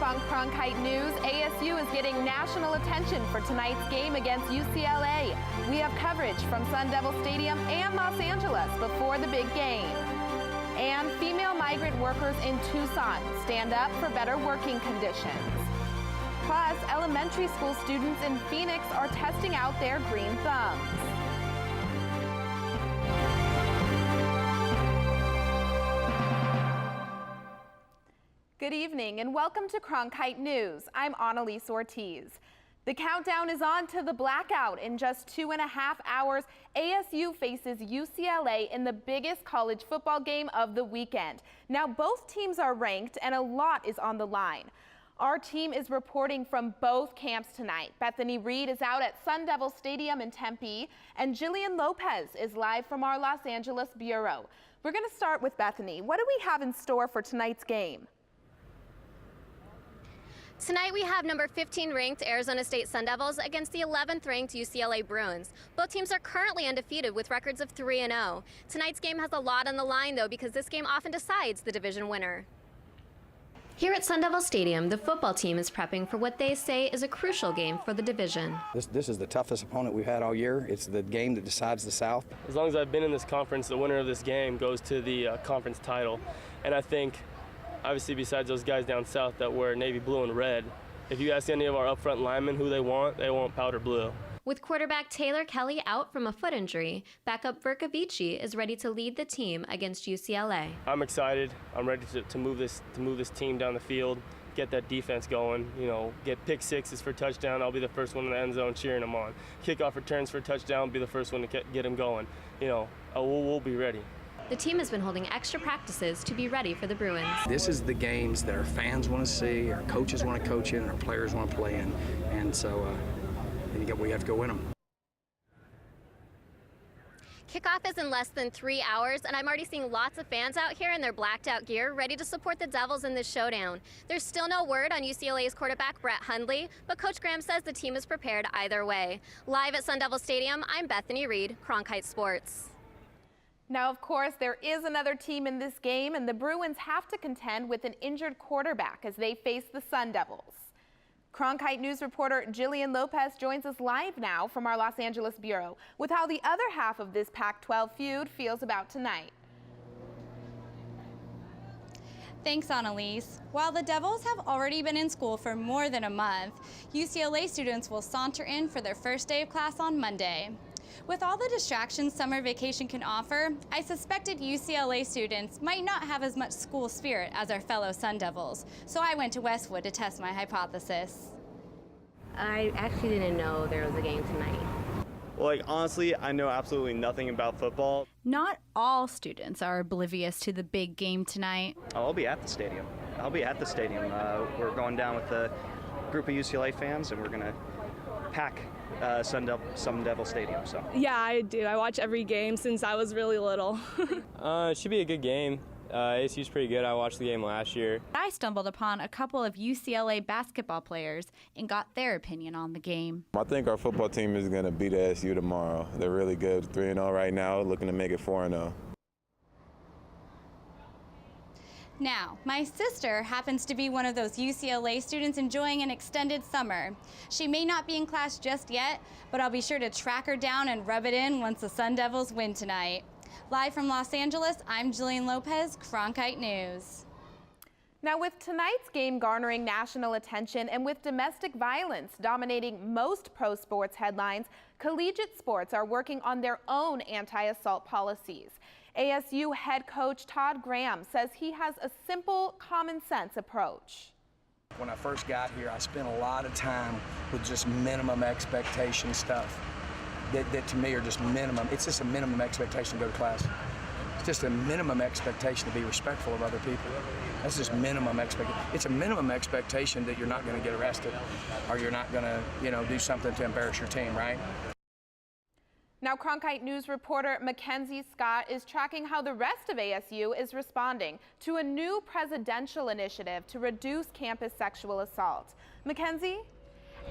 on Cronkite News. ASU is getting national attention for tonight's game against UCLA. We have coverage from Sun Devil Stadium and Los Angeles before the big game. And female migrant workers in Tucson stand up for better working conditions. Plus, elementary school students in Phoenix are testing out their green thumbs. Good evening and welcome to Cronkite News. I'm Annalise Ortiz. The countdown is on to the blackout. In just 2.5 hours, ASU faces UCLA in the biggest college football game of the weekend. Now, both teams are ranked and a lot is on the line. Our team is reporting from both camps tonight. Bethany Reed is out at Sun Devil Stadium in Tempe, and Jillian Lopez is live from our Los Angeles bureau. We're going to start with Bethany. What do we have in store for tonight's game? Tonight we have number 15 ranked Arizona State Sun Devils against the 11th ranked UCLA Bruins. Both teams are currently undefeated with records of 3-0. Tonight's game has a lot on the line though, because this game often decides the division winner. Here at Sun Devil Stadium, the football team is prepping for what they say is a crucial game for the division. This is the toughest opponent we've had all year. It's the game that decides the South. As long as I've been in this conference, the winner of this game goes to the conference title. And I think, obviously, besides those guys down south that wear navy blue and red, if you ask any of our upfront linemen who they want powder blue. With quarterback Taylor Kelly out from a foot injury, backup Verka Vici is ready to lead the team against UCLA. I'm excited. I'm ready to move this team down the field, get that defense going. You know, get pick sixes for touchdown. I'll be the first one in the end zone cheering them on. Kickoff returns for touchdown. I'll be the first one to get them going. You know, we'll be ready. The team has been holding extra practices to be ready for the Bruins. This is the games that our fans want to see, our coaches want to coach in, and our players want to play in. And so we have to go win them. Kickoff is in less than 3 hours, and I'm already seeing lots of fans out here in their blacked out gear ready to support the Devils in this showdown. There's still no word on UCLA's quarterback Brett Hundley, but Coach Graham says the team is prepared either way. Live at Sun Devil Stadium, I'm Bethany Reed, Cronkite Sports. Now, of course, there is another team in this game, and the Bruins have to contend with an injured quarterback as they face the Sun Devils. Cronkite News reporter Jillian Lopez joins us live now from our Los Angeles bureau with how the other half of this Pac-12 feud feels about tonight. Thanks, Annalise. While the Devils have already been in school for more than a month, UCLA students will saunter in for their first day of class on Monday. With all the distractions summer vacation can offer, I suspected UCLA students might not have as much school spirit as our fellow Sun Devils, so I went to Westwood to test my hypothesis. I actually didn't know there was a game tonight. Well, honestly, I know absolutely nothing about football. Not all students are oblivious to the big game tonight. I'll be at the stadium. We're going down with a group of UCLA fans, and we're going to pack Sun Devil Stadium. So. Yeah, I do. I watch every game since I was really little. It should be a good game. ASU's pretty good. I watched the game last year. I stumbled upon a couple of UCLA basketball players and got their opinion on the game. I think our football team is going to beat ASU tomorrow. They're really good, 3-0 right now, looking to make it 4-0. Now, my sister happens to be one of those UCLA students enjoying an extended summer. She may not be in class just yet, but I'll be sure to track her down and rub it in once the Sun Devils win tonight. Live from Los Angeles, I'm Jillian Lopez, Cronkite News. Now, with tonight's game garnering national attention and with domestic violence dominating most pro sports headlines, collegiate sports are working on their own anti-assault policies. ASU head coach Todd Graham says he has a simple, common sense approach. When I first got here, I spent a lot of time with just minimum expectation stuff that to me are just minimum. It's just a minimum expectation to go to class. It's just a minimum expectation to be respectful of other people. That's just minimum expectation. It's a minimum expectation that you're not going to get arrested or you're not going to, do something to embarrass your team, right? Now, Cronkite News reporter Mackenzie Scott is tracking how the rest of ASU is responding to a new presidential initiative to reduce campus sexual assault. Mackenzie?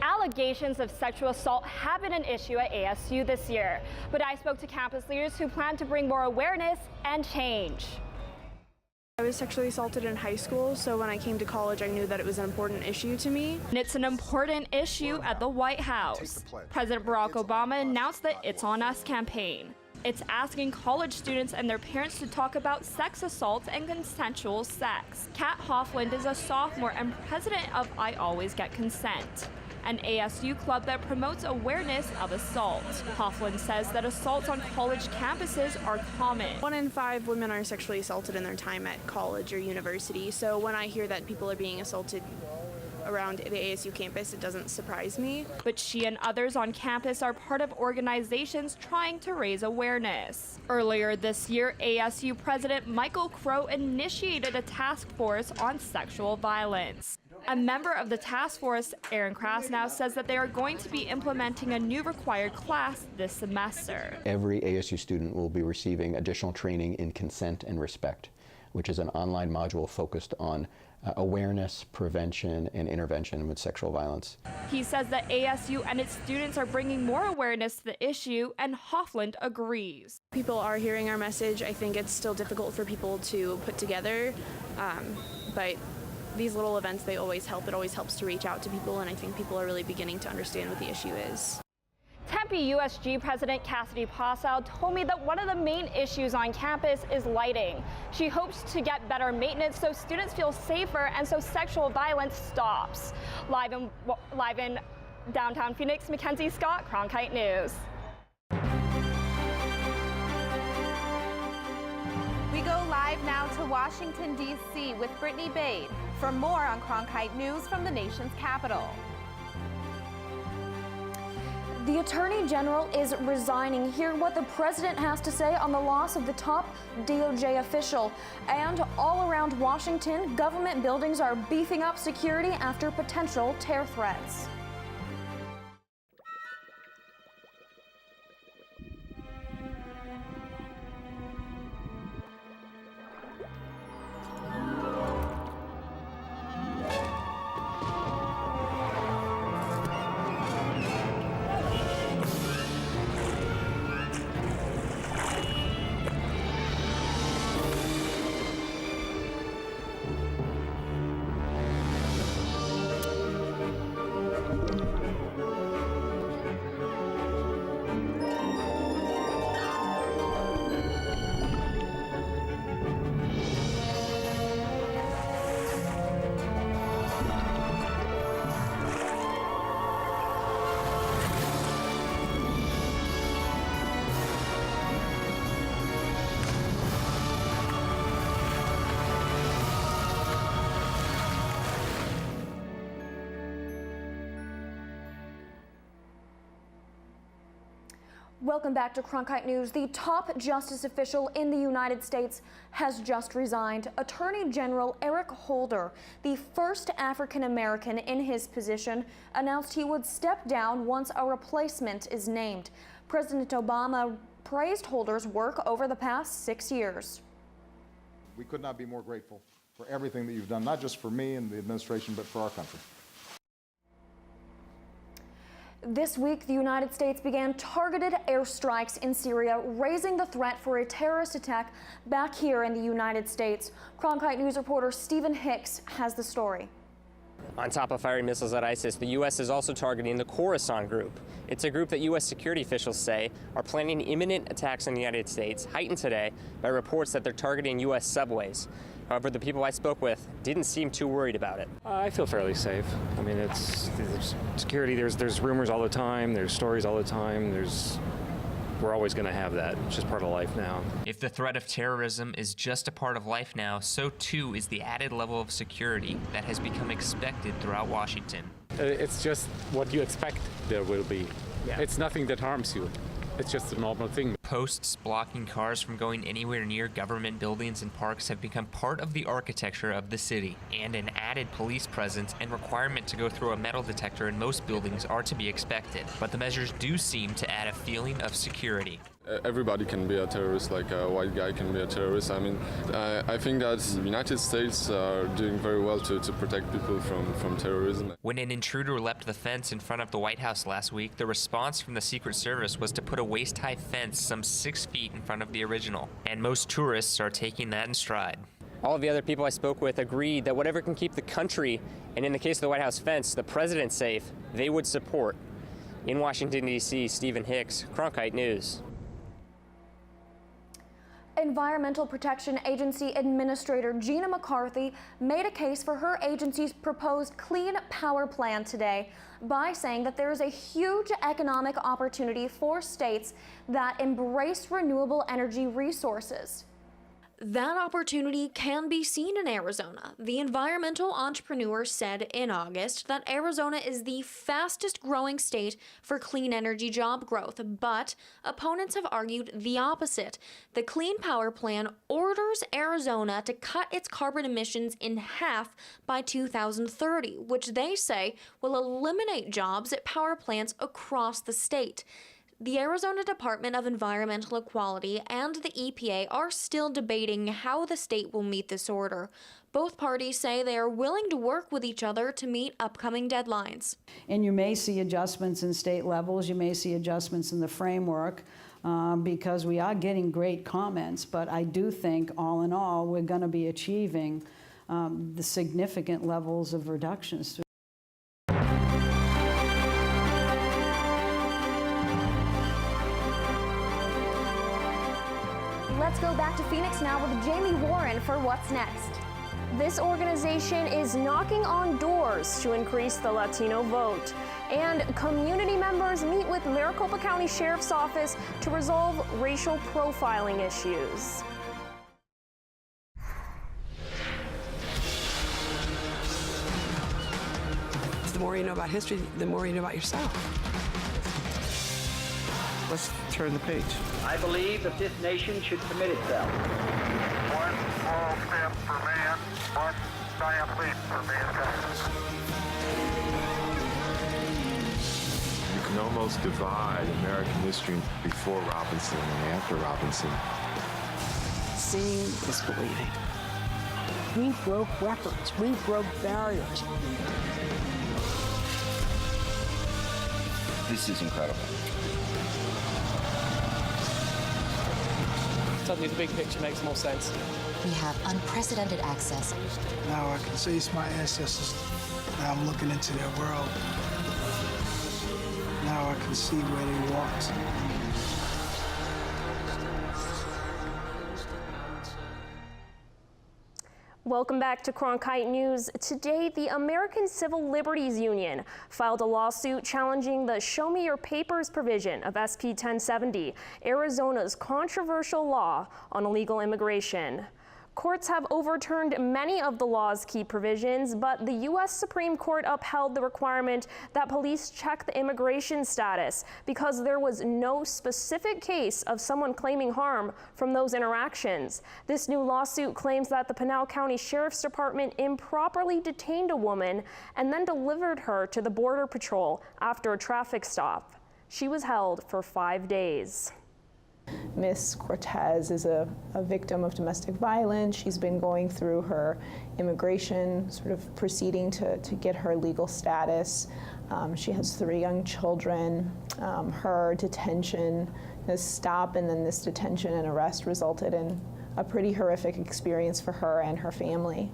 Allegations of sexual assault have been an issue at ASU this year, but I spoke to campus leaders who plan to bring more awareness and change. I was sexually assaulted in high school, so when I came to college, I knew that it was an important issue to me. And it's an important issue at the White House. President Barack Obama announced the It's On Us campaign. It's asking college students and their parents to talk about sex assaults and consensual sex. Kat Hoffland is a sophomore and president of I Always Get Consent, an ASU club that promotes awareness of assault. Hoffland says that assaults on college campuses are common. 1 in 5 women are sexually assaulted in their time at college or university, so when I hear that people are being assaulted around the ASU campus, it doesn't surprise me. But she and others on campus are part of organizations trying to raise awareness. Earlier this year, ASU President Michael Crow initiated a task force on sexual violence. A member of the task force, Aaron Krasnow, says that they are going to be implementing a new required class this semester. Every ASU student will be receiving additional training in consent and respect, which is an online module focused on awareness, prevention, and intervention with sexual violence. He says that ASU and its students are bringing more awareness to the issue, and Hoffland agrees. People are hearing our message. I think it's still difficult for people to put together, but these little events, they always help. It always helps to reach out to people, and I think people are really beginning to understand what the issue is. Tempe USG President Cassidy Possow told me that one of the main issues on campus is lighting. She hopes to get better maintenance so students feel safer and so sexual violence stops. Live in downtown Phoenix, Mackenzie Scott, Cronkite News. We go live now to Washington, D.C. with Brittany Bade for more on Cronkite News from the nation's capital. The Attorney General is resigning. Hear what the president has to say on the loss of the top DOJ official. And all around Washington, government buildings are beefing up security after potential terror threats. Welcome back to Cronkite News. The top justice official in the United States has just resigned. Attorney General Eric Holder, the first African American in his position, announced he would step down once a replacement is named. President Obama praised Holder's work over the past 6 years. We could not be more grateful for everything that you've done, not just for me and the administration, but for our country. This week, the United States began targeted airstrikes in Syria, raising the threat for a terrorist attack back here in the United States. Cronkite News reporter Stephen Hicks has the story. On top of firing missiles at ISIS, the U.S. is also targeting the Khorasan group. It's a group that U.S. security officials say are planning imminent attacks on the United States, heightened today by reports that they're targeting U.S. subways. However, the people I spoke with didn't seem too worried about it. I feel fairly safe. I mean, there's security, there's rumors all the time, there's stories all the time, we're always going to have that. It's just part of life now. If the threat of terrorism is just a part of life now, so too is the added level of security that has become expected throughout Washington. It's just what you expect there will be. Yeah. It's nothing that harms you. It's just a normal thing. Posts blocking cars from going anywhere near government buildings and parks have become part of the architecture of the city, and an added police presence and requirement to go through a metal detector in most buildings are to be expected. But the measures do seem to add a feeling of security. Everybody can be a terrorist, like a white guy can be a terrorist. I mean, I think that the United States are doing very well to protect people from terrorism. When an intruder leapt the fence in front of the White House last week, the response from the Secret Service was to put a waist-high fence some 6 feet in front of the original. And most tourists are taking that in stride. All of the other people I spoke with agreed that whatever can keep the country, and in the case of the White House fence, the president safe, they would support. In Washington, D.C., Stephen Hicks, Cronkite News. Environmental Protection Agency Administrator Gina McCarthy made a case for her agency's proposed clean power plan today by saying that there is a huge economic opportunity for states that embrace renewable energy resources. That opportunity can be seen in Arizona. The environmental entrepreneur said in August that Arizona is the fastest growing state for clean energy job growth, but opponents have argued the opposite. The Clean Power Plan orders Arizona to cut its carbon emissions in half by 2030, which they say will eliminate jobs at power plants across the state. The Arizona Department of Environmental Equality and the EPA are still debating how the state will meet this order. Both parties say they are willing to work with each other to meet upcoming deadlines. And you may see adjustments in state levels, you may see adjustments in the framework, because we are getting great comments, but I do think all in all we're going to be achieving the significant levels of reductions. Let's go back to Phoenix now with Jamie Warren for What's Next. This organization is knocking on doors to increase the Latino vote. And community members meet with Maricopa County Sheriff's Office to resolve racial profiling issues. The more you know about history, the more you know about yourself. Let's turn the page. I believe that this nation should commit itself. One small step for man, one giant leap for mankind. You can almost divide American history before Robinson and after Robinson. Seeing is believing. We broke records. We broke barriers. This is incredible. Suddenly the big picture makes more sense. We have unprecedented access. Now I can see my ancestors. Now I'm looking into their world. Now I can see where they walked. Welcome back to Cronkite News. Today, the American Civil Liberties Union filed a lawsuit challenging the Show Me Your Papers provision of SB 1070, Arizona's controversial law on illegal immigration. Courts have overturned many of the law's key provisions, but the U.S. Supreme Court upheld the requirement that police check the immigration status because there was no specific case of someone claiming harm from those interactions. This new lawsuit claims that the Pinal County Sheriff's Department improperly detained a woman and then delivered her to the Border Patrol after a traffic stop. She was held for 5 days. Miss Cortez is a victim of domestic violence. She's been going through her immigration sort of proceeding to get her legal status. She has 3 young children. Her detention, this stop and then this detention and arrest resulted in a pretty horrific experience for her and her family.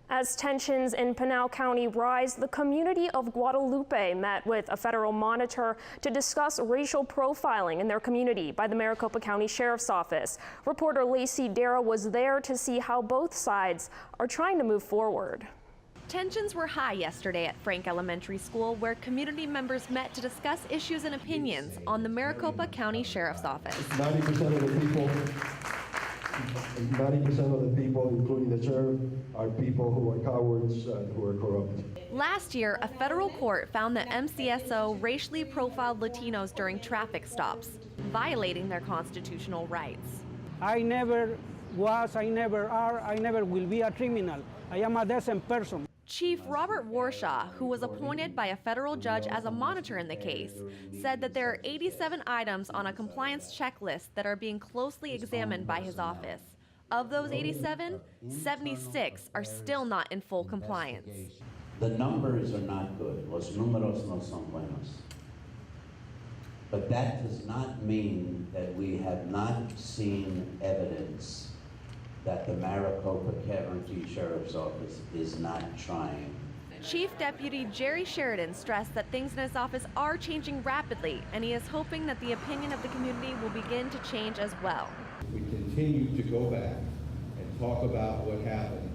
As tensions in Pinal County rise, the community of Guadalupe met with a federal monitor to discuss racial profiling in their community by the Maricopa County Sheriff's Office. Reporter Lacey Dara was there to see how both sides are trying to move forward. Tensions were high yesterday at Frank Elementary School, where community members met to discuss issues and opinions on the Maricopa County Sheriff's Office. 90% of the people 90% of the people, including the sheriff, are people who are cowards and who are corrupt. Last year, a federal court found that MCSO racially profiled Latinos during traffic stops, violating their constitutional rights. I never was, I never are, I never will be a criminal. I am a decent person. Chief Robert Warshaw, who was appointed by a federal judge as a monitor in the case, said that there are 87 items on a compliance checklist that are being closely examined by his office. Of those 87, 76 are still not in full compliance. The numbers are not good. Los números no son buenos. But that does not mean that we have not seen evidence that the Maricopa County Sheriff's Office is not trying. Chief Deputy Jerry Sheridan stressed that things in his office are changing rapidly, and he is hoping that the opinion of the community will begin to change as well. We continue to go back and talk about what happened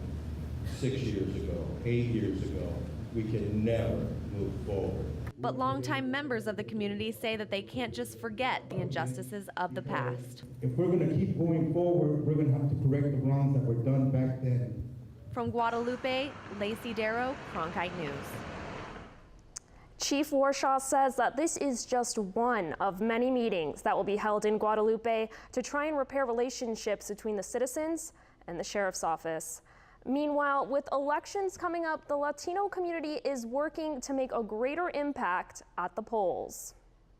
6 years ago, 8 years ago. We can never move forward. But longtime members of the community say that they can't just forget the injustices of the past. If we're going to keep going forward, we're going to have to correct the wrongs that were done back then. From Guadalupe, Lacey Darrow, Cronkite News. Chief Warshaw says that this is just one of many meetings that will be held in Guadalupe to try and repair relationships between the citizens and the sheriff's office. Meanwhile, with elections coming up, the Latino community is working to make a greater impact at the polls.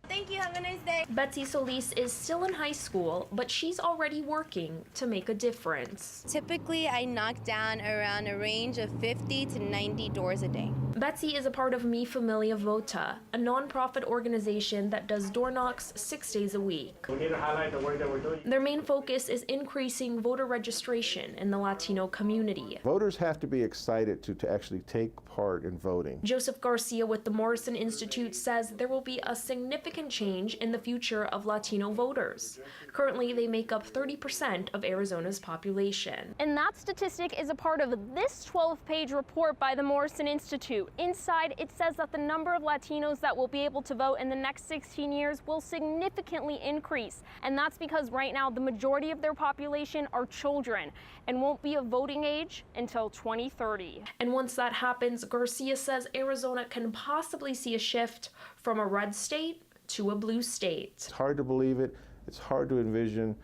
Thank you, have a nice day. Betsy Solis is still in high school, but she's already working to make a difference. Typically, I knock down around a range of 50 to 90 doors a day. Betsy is a part of Mi Familia Vota, a nonprofit organization that does door knocks 6 days a week. We need to highlight the work that we're doing. Their main focus is increasing voter registration in the Latino community. Voters have to be excited to actually take part in voting. Joseph Garcia with the Morrison Institute says there will be a significant change in the future of Latino voters. Currently, they make up 30% of Arizona's population. And that statistic is a part of this 12-page report by the Morrison Institute. Inside, it says that the number of Latinos that will be able to vote in the next 16 years will significantly increase. And that's because right now, the majority of their population are children and won't be of voting age until 2030. And once that happens, Garcia says Arizona can possibly see a shift from a red state to a blue state. It's hard to believe it. It's hard to envision,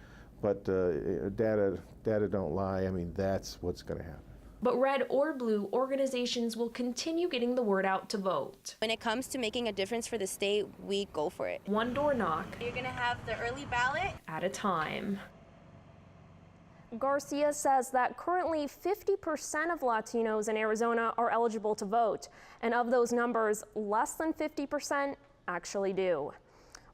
but data don't lie. I mean, that's what's going to happen. But red or blue, organizations will continue getting the word out to vote. When it comes to making a difference for the state, we go for it. One door knock. You're going to have the early ballot at a time. Garcia says that currently 50% of Latinos in Arizona are eligible to vote, and of those numbers, less than 50% actually do.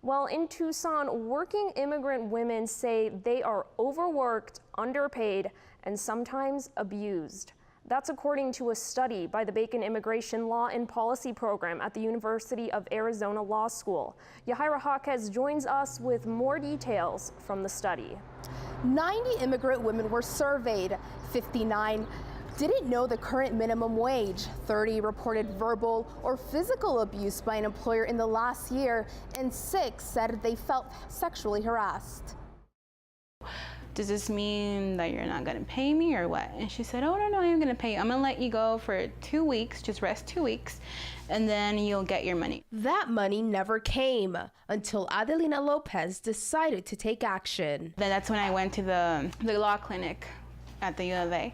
Well, in Tucson, working immigrant women say they are overworked, underpaid, and sometimes abused. That's according to a study by the Bacon Immigration Law and Policy Program at the University of Arizona Law School. Yahaira Jaquez joins us with more details from the study. 90 immigrant women were surveyed. 59 didn't know the current minimum wage. 30 reported verbal or physical abuse by an employer in the last year, and 6 said they felt sexually harassed. Does this mean that you're not gonna pay me or what? And she said, oh, no, I'm gonna pay you. I'm gonna let you go for 2 weeks, just rest 2 weeks, and then you'll get your money. That money never came until Adelina Lopez decided to take action. Then that's when I went to the law clinic at the U of A.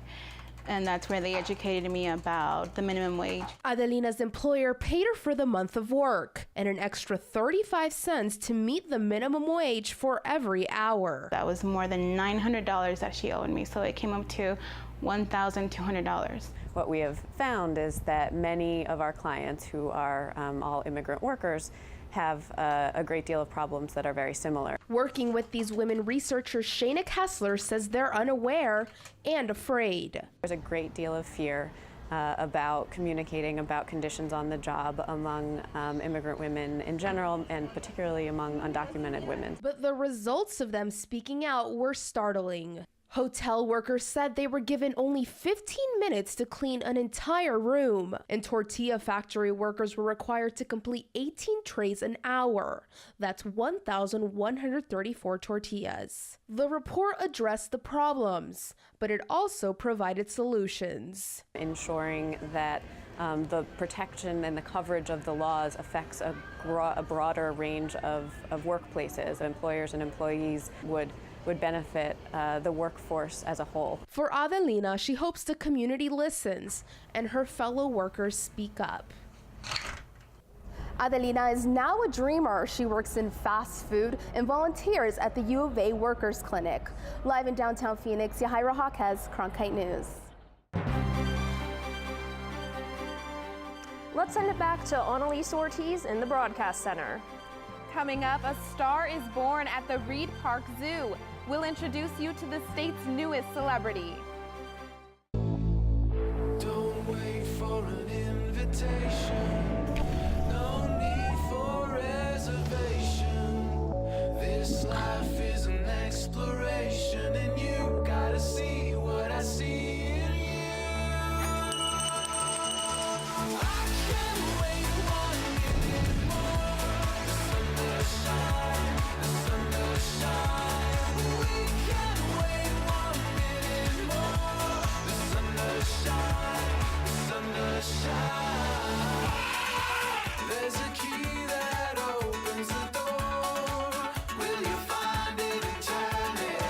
And that's where they educated me about the minimum wage. Adelina's employer paid her for the month of work and an extra 35 cents to meet the minimum wage for every hour. That was more than $900 that she owed me, so it came up to $1,200. What we have found is that many of our clients who are all immigrant workers have a great deal of problems that are very similar. Working with these women, researcher Shayna Kessler says they're unaware and afraid. There's a great deal of fear about communicating about conditions on the job among immigrant women in general, and particularly among undocumented women. But the results of them speaking out were startling. Hotel workers said they were given only 15 minutes to clean an entire room, and tortilla factory workers were required to complete 18 trays an hour. That's 1,134 tortillas. The report addressed the problems, but it also provided solutions. Ensuring that the protection and the coverage of the laws affects a broader range of workplaces. Employers and employees would benefit the workforce as a whole. For Adelina, she hopes the community listens and her fellow workers speak up. Adelina is now a dreamer. She works in fast food and volunteers at the U of A Workers Clinic. Live in downtown Phoenix, Yahaira Jaquez, Cronkite News. Let's send it back to Annalise Ortiz in the Broadcast Center. Coming up, a star is born at the Reed Park Zoo. we'll introduce you to the state's newest celebrity. Don't wait for an invitation. No need for reservation. This life is an exploration, and you gotta see what I see in you. I can't wait 1 minute more. The sun does shine, the sun does shine. We can't wait 1 minute more. The sun does shine, the sun does shine. There's a key that opens the door. Will you find it and turn it?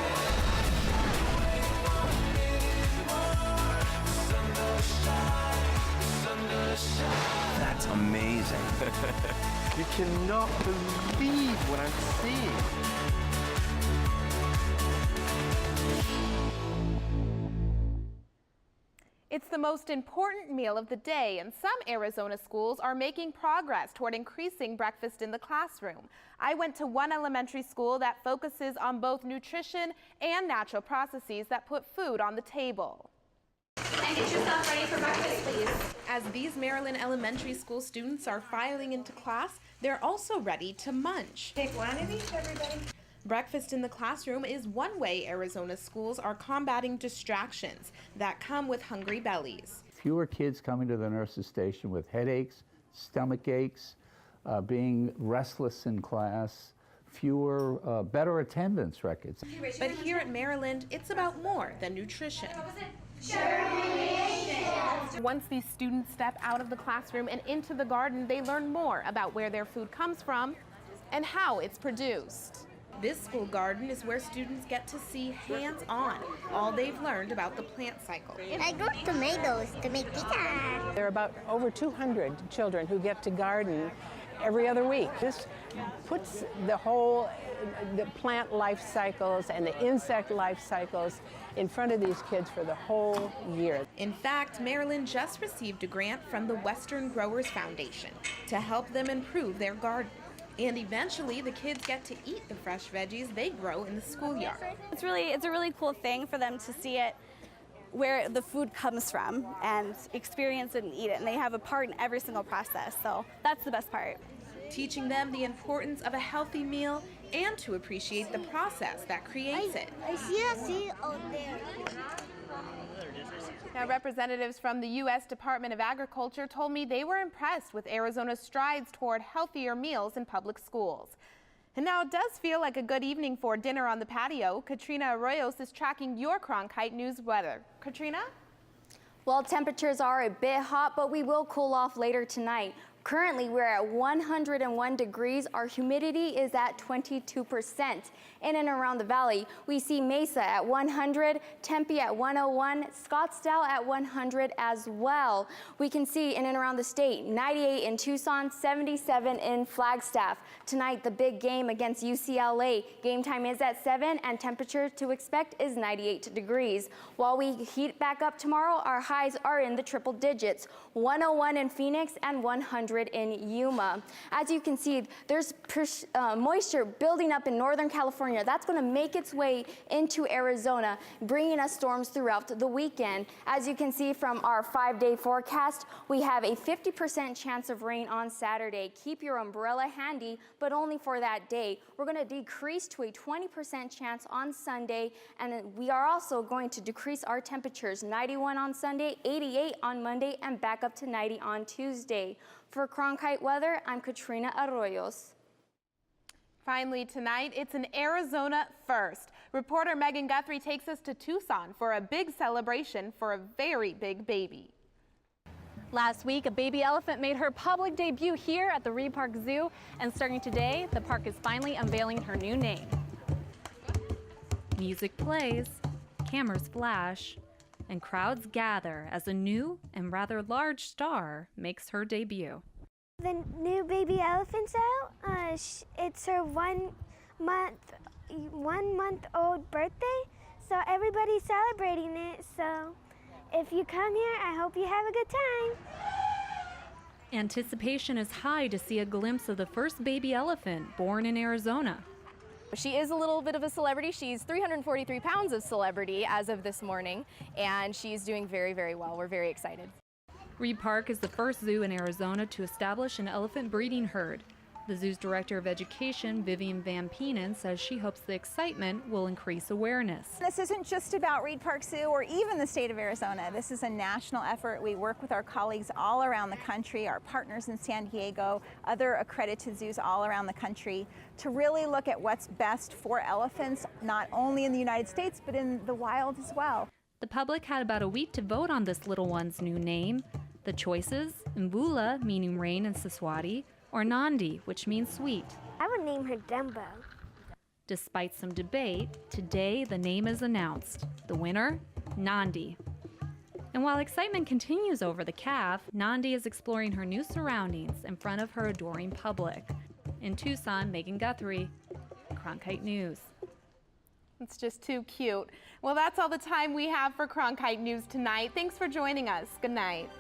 Wait 1 minute more. The sun does shine, the sun does shine. That's amazing. You cannot believe what I'm seeing. It's the most important meal of the day, and some Arizona schools are making progress toward increasing breakfast in the classroom. I went to one elementary school that focuses on both nutrition and natural processes that put food on the table. And get yourself ready for breakfast, please. As these Maryland elementary school students are filing into class, they're also ready to munch. Take one of each, everybody. Breakfast in the classroom is one way Arizona schools are combating distractions that come with hungry bellies. Fewer kids coming to the nurse's station with headaches, stomach aches, being restless in class, fewer, better attendance records. But here at Maryland, it's about more than nutrition. Once these students step out of the classroom and into the garden, they learn more about where their food comes from and how it's produced. This school garden is where students get to see hands-on all they've learned about the plant cycle. I grew tomatoes to make pizza. There are about over 200 children who get to garden every other week. This puts the plant life cycles and the insect life cycles in front of these kids for the whole year. In fact, Maryland just received a grant from the Western Growers Foundation to help them improve their garden. And eventually, the kids get to eat the fresh veggies they grow in the schoolyard. It's a really cool thing for them to see it where the food comes from and experience it and eat it. And they have a part in every single process, so that's the best part. Teaching them the importance of a healthy meal and to appreciate the process that creates it. I see a seed out there. Now, representatives from the U.S. Department of Agriculture told me they were impressed with Arizona's strides toward healthier meals in public schools. And now it does feel like a good evening for dinner on the patio. Katrina Arroyos is tracking your Cronkite News weather. Katrina? Well, temperatures are a bit hot, but we will cool off later tonight. Currently, we're at 101 degrees. Our humidity is at 22%. In and around the valley, we see Mesa at 100, Tempe at 101, Scottsdale at 100 as well. We can see in and around the state, 98 in Tucson, 77 in Flagstaff. Tonight, the big game against UCLA. Game time is at 7, and temperature to expect is 98 degrees. While we heat back up tomorrow, our highs are in the triple digits, 101 in Phoenix and 100 in Yuma. As you can see, there's moisture building up in Northern California. That's going to make its way into Arizona, bringing us storms throughout the weekend. As you can see from our 5-day forecast, we have a 50% chance of rain on Saturday. Keep your umbrella handy, but only for that day. We're going to decrease to a 20% chance on Sunday, and then we are also going to decrease our temperatures, 91 on Sunday, 88 on Monday, and back up to 90 on Tuesday. For Cronkite Weather, I'm Katrina Arroyos. Finally tonight, it's an Arizona first. Reporter Megan Guthrie takes us to Tucson for a big celebration for a very big baby. Last week, a baby elephant made her public debut here at the Reed Park Zoo, and starting today, the park is finally unveiling her new name. Music plays, cameras flash, and crowds gather as a new and rather large star makes her debut. The new baby elephant's out. It's her one month old birthday, so everybody's celebrating it. So if you come here, I hope you have a good time. Anticipation is high to see a glimpse of the first baby elephant born in Arizona. She is a little bit of a celebrity. She's 343 pounds of celebrity as of this morning, and she's doing very, very well. We're very excited. Reed Park is the first zoo in Arizona to establish an elephant breeding herd. The zoo's director of education, Vivian Van Penen, says she hopes the excitement will increase awareness. This isn't just about Reed Park Zoo or even the state of Arizona. This is a national effort. We work with our colleagues all around the country, our partners in San Diego, other accredited zoos all around the country, to really look at what's best for elephants, not only in the United States, but in the wild as well. The public had about a week to vote on this little one's new name. The choices, Mvula, meaning rain in Siswati, or Nandi, which means sweet. I would name her Dumbo. Despite some debate, today the name is announced. The winner, Nandi. And while excitement continues over the calf, Nandi is exploring her new surroundings in front of her adoring public. In Tucson, Megan Guthrie, Cronkite News. It's just too cute. Well, that's all the time we have for Cronkite News tonight. Thanks for joining us. Good night.